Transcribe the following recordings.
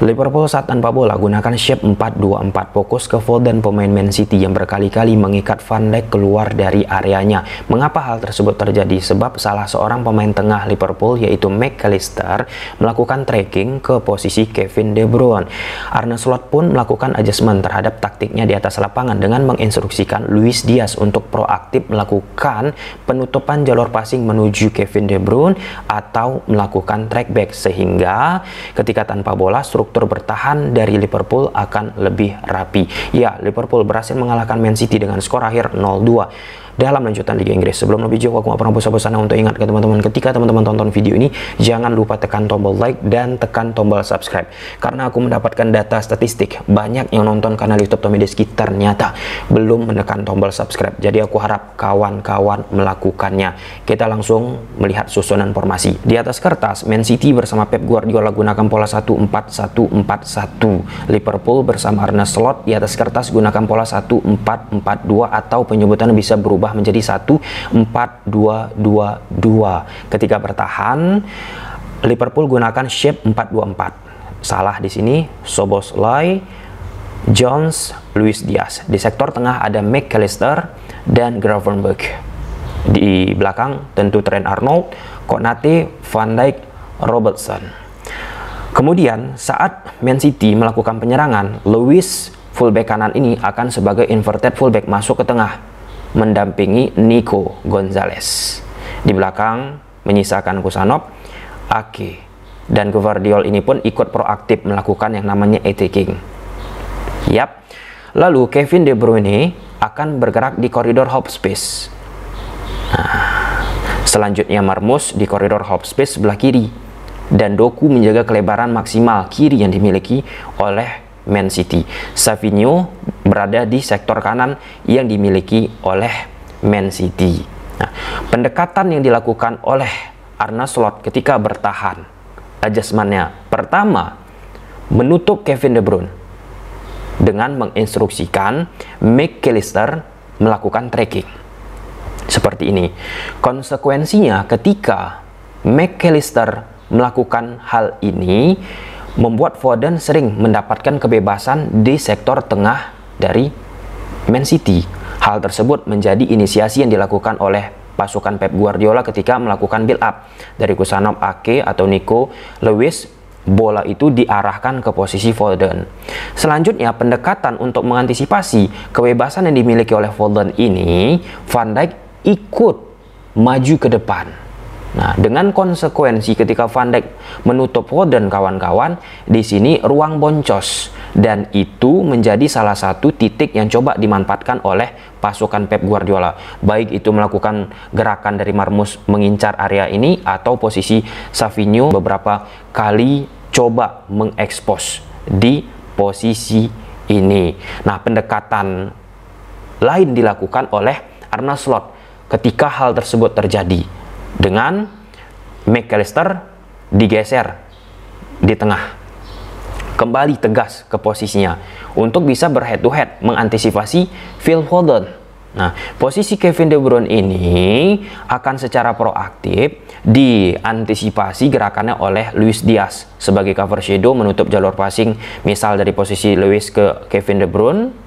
Liverpool saat tanpa bola gunakan shape 4-2-4, fokus ke Foden pemain Man City yang berkali-kali mengikat Van Dijk keluar dari areanya. Mengapa hal tersebut terjadi? Sebab salah seorang pemain tengah Liverpool yaitu McAllister melakukan tracking ke posisi Kevin De Bruyne. Arne Slot pun melakukan adjustment terhadap taktiknya di atas lapangan dengan menginstruksikan Luis Diaz untuk proaktif melakukan penutupan jalur passing menuju Kevin De Bruyne atau melakukan trackback, sehingga ketika tanpa bola struktur bertahan dari Liverpool akan lebih rapi. Ya, Liverpool berhasil mengalahkan Man City dengan skor akhir 0-2 dalam lanjutan Liga Inggris. Sebelum lebih jauh, aku pernah bosan-bosan untuk ingat ke teman-teman, ketika teman-teman tonton video ini, jangan lupa tekan tombol like dan tekan tombol subscribe. Karena aku mendapatkan data statistik, banyak yang nonton kanal YouTube Tommy Deski ternyata belum menekan tombol subscribe. Jadi aku harap kawan-kawan melakukannya. Kita langsung melihat susunan formasi. Di atas kertas, Man City bersama Pep Guardiola gunakan pola 1-4-1-4-1. Liverpool bersama Arne Slot di atas kertas gunakan pola 1-4-4-2 atau penyebutan bisa berubah menjadi 1-4-2-2-2. Ketika bertahan, Liverpool gunakan shape 4-2-4. Salah di sini, Szoboszlai, Jones, Luis Diaz. Di sektor tengah ada McAllister dan Gravenberch. Di belakang tentu Trent Arnold, Konate, Van Dijk, Robertson. Kemudian saat Man City melakukan penyerangan, Luis fullback kanan ini akan sebagai inverted fullback masuk ke tengah mendampingi Nico Gonzalez. Di belakang menyisakan Kusanov, Ake, dan Gvardiol ini pun ikut proaktif melakukan yang namanya attacking. Yap. Lalu Kevin De Bruyne akan bergerak di koridor half space. Selanjutnya Marmoush di koridor half space sebelah kiri, dan Doku menjaga kelebaran maksimal kiri yang dimiliki oleh Man City. Savinho berada di sektor kanan yang dimiliki oleh Man City. Nah, pendekatan yang dilakukan oleh Arne Slot ketika bertahan, adjustmentnya pertama menutup Kevin De Bruyne dengan menginstruksikan McAllister melakukan tracking seperti ini. Konsekuensinya ketika McAllister melakukan hal ini, membuat Foden sering mendapatkan kebebasan di sektor tengah dari Man City. Hal tersebut menjadi inisiasi yang dilakukan oleh pasukan Pep Guardiola ketika melakukan build up dari Kusanov, Ake atau Nico Lewis. Bola itu diarahkan ke posisi Foden. Selanjutnya, pendekatan untuk mengantisipasi kebebasan yang dimiliki oleh Foden ini, Van Dijk ikut maju ke depan. Nah, dengan konsekuensi ketika Van Dijk menutup Foden, kawan-kawan, di sini ruang boncos, dan itu menjadi salah satu titik yang coba dimanfaatkan oleh pasukan Pep Guardiola. Baik itu melakukan gerakan dari Marmoush mengincar area ini, atau posisi Savinho beberapa kali coba mengekspos di posisi ini. Nah, pendekatan lain dilakukan oleh Arne Slot ketika hal tersebut terjadi, dengan McAllister digeser di tengah, kembali tegas ke posisinya untuk bisa berhead to head mengantisipasi Phil Foden. Nah, posisi Kevin De Bruyne ini akan secara proaktif diantisipasi gerakannya oleh Luis Diaz sebagai cover shadow, menutup jalur passing misal dari posisi Luis ke Kevin De Bruyne.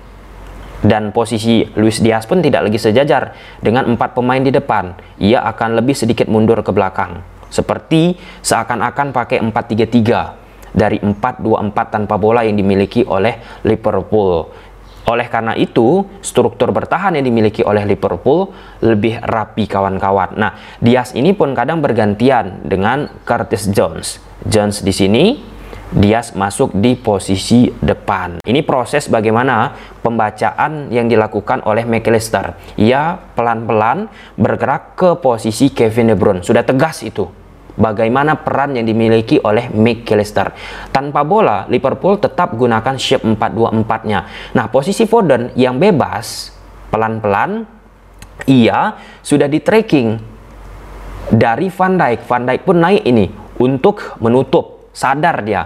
Dan posisi Luis Diaz pun tidak lagi sejajar dengan 4 pemain di depan. Ia akan lebih sedikit mundur ke belakang, seperti seakan-akan pakai 4-3-3 dari 4-2-4 tanpa bola yang dimiliki oleh Liverpool. Oleh karena itu, struktur bertahan yang dimiliki oleh Liverpool lebih rapi, kawan-kawan. Nah, Diaz ini pun kadang bergantian dengan Curtis Jones. Jones di sini, Diaz masuk di posisi depan. Ini proses bagaimana pembacaan yang dilakukan oleh McAllister. Ia pelan-pelan bergerak ke posisi Kevin De Bruyne. Sudah tegas itu bagaimana peran yang dimiliki oleh McAllister. Tanpa bola, Liverpool tetap gunakan shape 4-2-4-nya. Nah, posisi Foden yang bebas, pelan-pelan ia sudah di tracking dari Van Dijk. Van Dijk pun naik ini untuk menutup. Sadar dia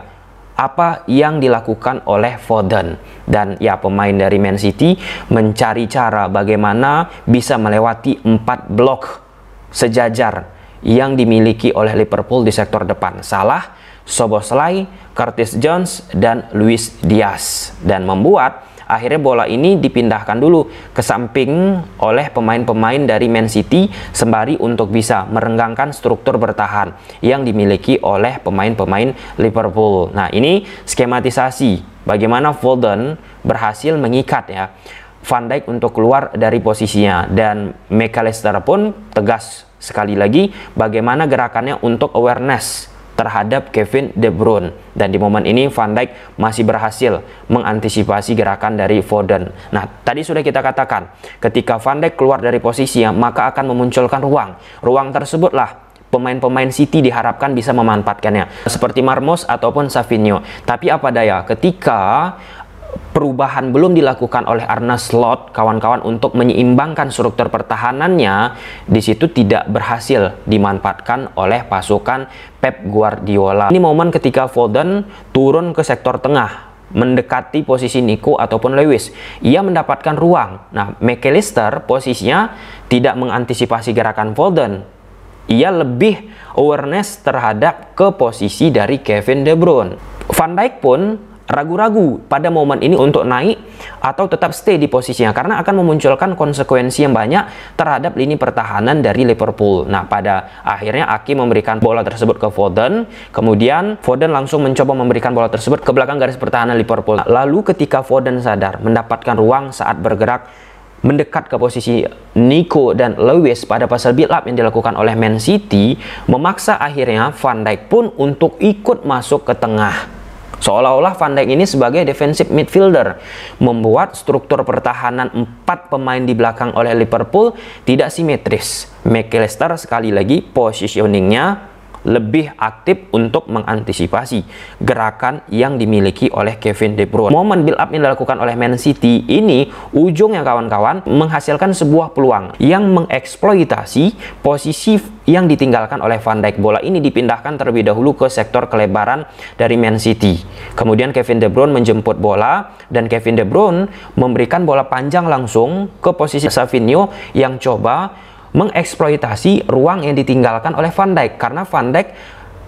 apa yang dilakukan oleh Foden, dan ya, pemain dari Man City mencari cara bagaimana bisa melewati 4 blok sejajar yang dimiliki oleh Liverpool di sektor depan. Salah, Szoboszlai, Curtis Jones, dan Luis Diaz, dan membuat akhirnya bola ini dipindahkan dulu ke samping oleh pemain-pemain dari Man City sembari untuk bisa merenggangkan struktur bertahan yang dimiliki oleh pemain-pemain Liverpool. Nah, ini skematisasi bagaimana Foden berhasil mengikat ya Van Dijk untuk keluar dari posisinya, dan McAllister pun tegas sekali lagi bagaimana gerakannya untuk awareness terhadap Kevin De Bruyne, dan di momen ini Van Dijk masih berhasil mengantisipasi gerakan dari Foden. Nah, tadi sudah kita katakan ketika Van Dijk keluar dari posisinya maka akan memunculkan ruang tersebutlah pemain-pemain City diharapkan bisa memanfaatkannya seperti Marmos ataupun Savinho. Tapi apa daya, ketika perubahan belum dilakukan oleh Arne Slot kawan-kawan untuk menyeimbangkan struktur pertahanannya, di situ tidak berhasil dimanfaatkan oleh pasukan Pep Guardiola. Ini momen ketika Foden turun ke sektor tengah mendekati posisi Nico ataupun Lewis, ia mendapatkan ruang. Nah, McAllister posisinya tidak mengantisipasi gerakan Foden, ia lebih awareness terhadap ke posisi dari Kevin De Bruyne. Van Dijk pun ragu-ragu pada momen ini untuk naik atau tetap stay di posisinya karena akan memunculkan konsekuensi yang banyak terhadap lini pertahanan dari Liverpool. Nah, pada akhirnya Aki memberikan bola tersebut ke Foden, kemudian Foden langsung mencoba memberikan bola tersebut ke belakang garis pertahanan Liverpool. Lalu ketika Foden sadar mendapatkan ruang saat bergerak mendekat ke posisi Nico dan Lewis pada fase build up yang dilakukan oleh Man City, memaksa akhirnya Van Dijk pun untuk ikut masuk ke tengah. Seolah-olah Van Dijk ini sebagai defensive midfielder, membuat struktur pertahanan 4 pemain di belakang oleh Liverpool tidak simetris. McAllister sekali lagi positioningnya lebih aktif untuk mengantisipasi gerakan yang dimiliki oleh Kevin De Bruyne. Momen build up yang dilakukan oleh Man City ini ujungnya kawan-kawan menghasilkan sebuah peluang yang mengeksploitasi posisi yang ditinggalkan oleh Van Dijk. Bola ini dipindahkan terlebih dahulu ke sektor kelebaran dari Man City. Kemudian Kevin De Bruyne menjemput bola dan Kevin De Bruyne memberikan bola panjang langsung ke posisi Savinho yang coba mengeksploitasi ruang yang ditinggalkan oleh Van Dijk karena Van Dijk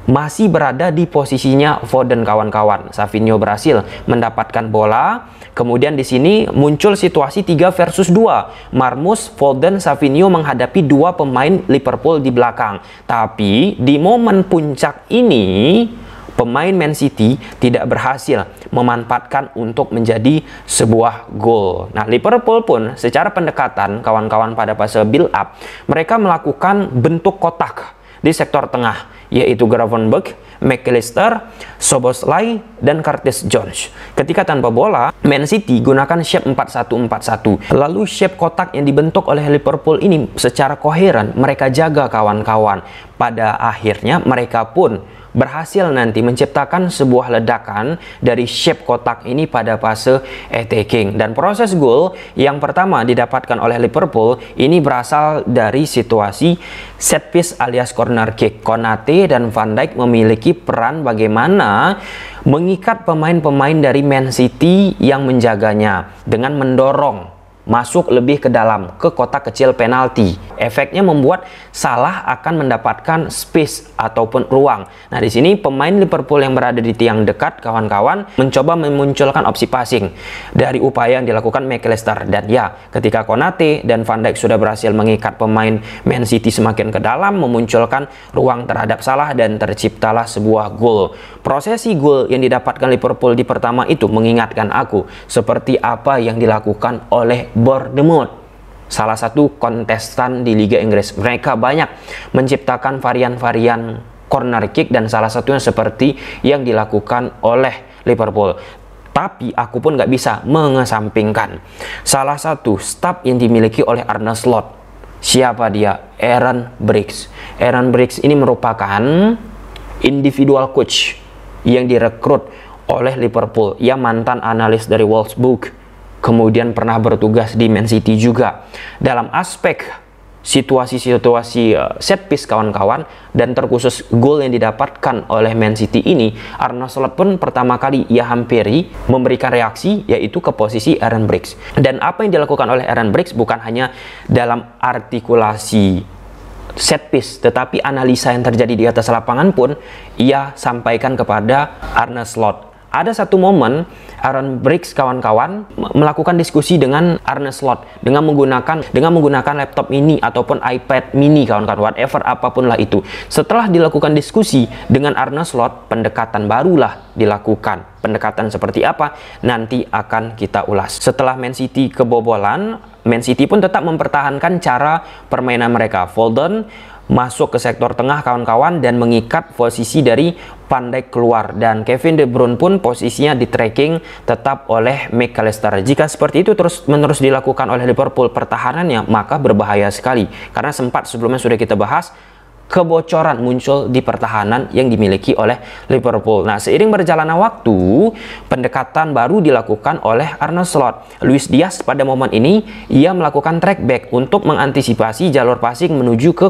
masih berada di posisinya Foden kawan-kawan. Savinho berhasil mendapatkan bola. Kemudian di sini muncul situasi 3 versus 2. Marmos, Foden, Savinho menghadapi 2 pemain Liverpool di belakang. Tapi di momen puncak ini pemain Man City tidak berhasil memanfaatkan untuk menjadi sebuah gol. Nah, Liverpool pun secara pendekatan kawan-kawan pada fase build up, mereka melakukan bentuk kotak di sektor tengah, yaitu Gravenberch, McAllister, Szoboszlai, dan Curtis Jones. Ketika tanpa bola, Man City gunakan shape 4-1-4-1. Lalu shape kotak yang dibentuk oleh Liverpool ini secara koheren mereka jaga kawan-kawan. Pada akhirnya mereka pun berhasil nanti menciptakan sebuah ledakan dari shape kotak ini pada fase attacking. Dan proses gol yang pertama didapatkan oleh Liverpool ini berasal dari situasi set piece alias corner kick. Konate dan Van Dijk memiliki peran bagaimana mengikat pemain-pemain dari Man City yang menjaganya dengan mendorong masuk lebih ke dalam ke kotak kecil penalti. Efeknya membuat Salah akan mendapatkan space ataupun ruang. Nah, di sini pemain Liverpool yang berada di tiang dekat kawan-kawan mencoba memunculkan opsi passing dari upaya yang dilakukan McAllister. Dan ya, ketika Konate dan Van Dijk sudah berhasil mengikat pemain Man City semakin ke dalam, memunculkan ruang terhadap Salah dan terciptalah sebuah gol. Prosesi gol yang didapatkan Liverpool di pertama itu mengingatkan aku seperti apa yang dilakukan oleh Bournemouth, salah satu kontestan di Liga Inggris. Mereka banyak menciptakan varian-varian corner kick dan salah satunya seperti yang dilakukan oleh Liverpool. Tapi aku pun nggak bisa mengesampingkan salah satu staf yang dimiliki oleh Arne Slot. Siapa dia? Aaron Briggs. Aaron Briggs ini merupakan individual coach yang direkrut oleh Liverpool. Ia mantan analis dari Wolfsburg, kemudian pernah bertugas di Man City juga. Dalam aspek situasi-situasi set piece kawan-kawan dan terkhusus gol yang didapatkan oleh Man City ini, Arne Slot pun pertama kali ia hampiri memberikan reaksi yaitu ke posisi Aaron Briggs. Dan apa yang dilakukan oleh Aaron Briggs bukan hanya dalam artikulasi set piece, tetapi analisa yang terjadi di atas lapangan pun ia sampaikan kepada Arne Slot. Ada satu momen Aaron Brooks kawan-kawan melakukan diskusi dengan Arne Slot dengan menggunakan laptop mini ataupun iPad mini kawan-kawan, whatever apapun lah itu. Setelah dilakukan diskusi dengan Arne Slot, pendekatan barulah dilakukan. Pendekatan seperti apa nanti akan kita ulas. Setelah Man City kebobolan, Man City pun tetap mempertahankan cara permainan mereka. Foden masuk ke sektor tengah kawan-kawan dan mengikat posisi dari Van Dijk keluar, dan Kevin De Bruyne pun posisinya di tracking tetap oleh McAllister. Jika seperti itu terus-menerus dilakukan oleh Liverpool pertahanannya, maka berbahaya sekali, karena sempat sebelumnya sudah kita bahas kebocoran muncul di pertahanan yang dimiliki oleh Liverpool. Nah, seiring berjalannya waktu, pendekatan baru dilakukan oleh Arne Slot. Luis Diaz pada momen ini ia melakukan track back untuk mengantisipasi jalur passing menuju ke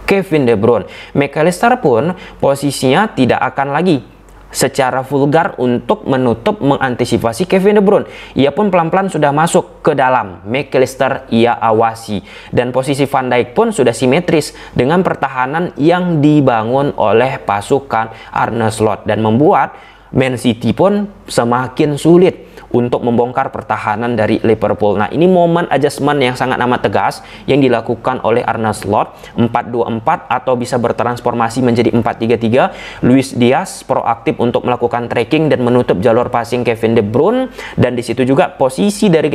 Kevin De Bruyne. McAllister pun posisinya tidak akan lagi secara vulgar untuk menutup mengantisipasi Kevin De Bruyne. Ia pun pelan-pelan sudah masuk ke dalam. McAllister ia awasi, dan posisi Van Dijk pun sudah simetris dengan pertahanan yang dibangun oleh pasukan Arne Slot, dan membuat Man City pun semakin sulit untuk membongkar pertahanan dari Liverpool. Nah, ini momen adjustment yang sangat amat tegas yang dilakukan oleh Arne Slot. 4-2-4 atau bisa bertransformasi menjadi 4-3-3. Luis Diaz proaktif untuk melakukan tracking dan menutup jalur passing Kevin De Bruyne, dan di situ juga posisi dari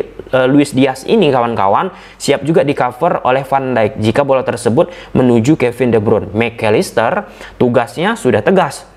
Luis Diaz ini kawan-kawan siap juga di cover oleh Van Dijk jika bola tersebut menuju Kevin De Bruyne. McAllister tugasnya sudah tegas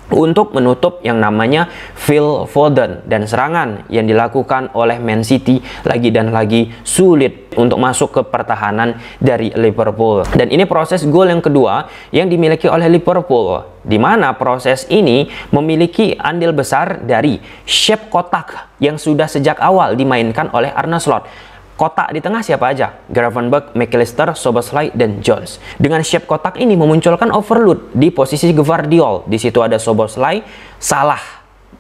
untuk menutup yang namanya Phil Foden, dan serangan yang dilakukan oleh Man City lagi dan lagi sulit untuk masuk ke pertahanan dari Liverpool. Dan ini proses gol yang kedua yang dimiliki oleh Liverpool, di mana proses ini memiliki andil besar dari shape kotak yang sudah sejak awal dimainkan oleh Arne Slot. Kotak di tengah siapa aja? Gravenberch, McAllister, Szoboszlai, dan Jones. Dengan shape kotak ini memunculkan overload di posisi Gvardiol. Di situ ada Szoboszlai, Salah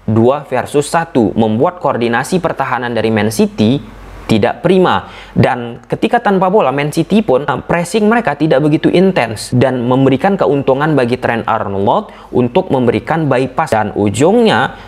2 versus 1, membuat koordinasi pertahanan dari Man City tidak prima. Dan ketika tanpa bola, Man City pun pressing mereka tidak begitu intens dan memberikan keuntungan bagi Trent Arnold untuk memberikan bypass, dan ujungnya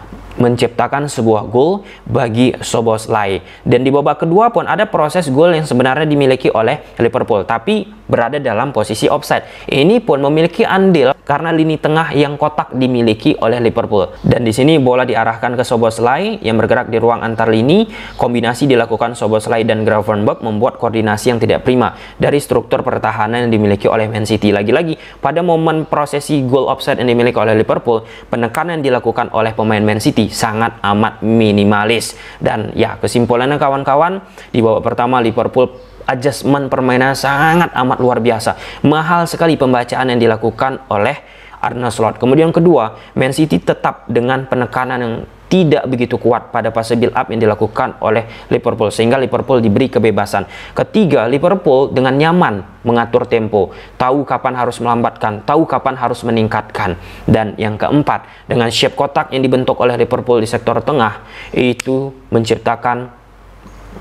menciptakan sebuah gol bagi Szoboszlai. Dan di babak kedua pun ada proses gol yang sebenarnya dimiliki oleh Liverpool, tapi berada dalam posisi offside. Ini pun memiliki andil karena lini tengah yang kotak dimiliki oleh Liverpool. Dan di sini bola diarahkan ke Szoboszlai yang bergerak di ruang antar lini. Kombinasi dilakukan Szoboszlai dan Gravenberch membuat koordinasi yang tidak prima dari struktur pertahanan yang dimiliki oleh Man City. Lagi-lagi pada momen prosesi gol offside yang dimiliki oleh Liverpool, penekanan yang dilakukan oleh pemain Man City sangat amat minimalis. Dan ya, kesimpulannya kawan-kawan, di babak pertama Liverpool adjustment permainan sangat amat luar biasa. Mahal sekali pembacaan yang dilakukan oleh Arne Slot. Kemudian kedua, Man City tetap dengan penekanan yang tidak begitu kuat pada fase build up yang dilakukan oleh Liverpool, sehingga Liverpool diberi kebebasan. Ketiga, Liverpool dengan nyaman mengatur tempo, tahu kapan harus melambatkan, tahu kapan harus meningkatkan. Dan yang keempat, dengan shape kotak yang dibentuk oleh Liverpool di sektor tengah, itu menciptakan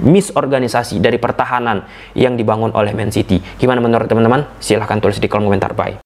misorganisasi dari pertahanan yang dibangun oleh Man City. Gimana menurut teman-teman? Silahkan tulis di kolom komentar. Bye.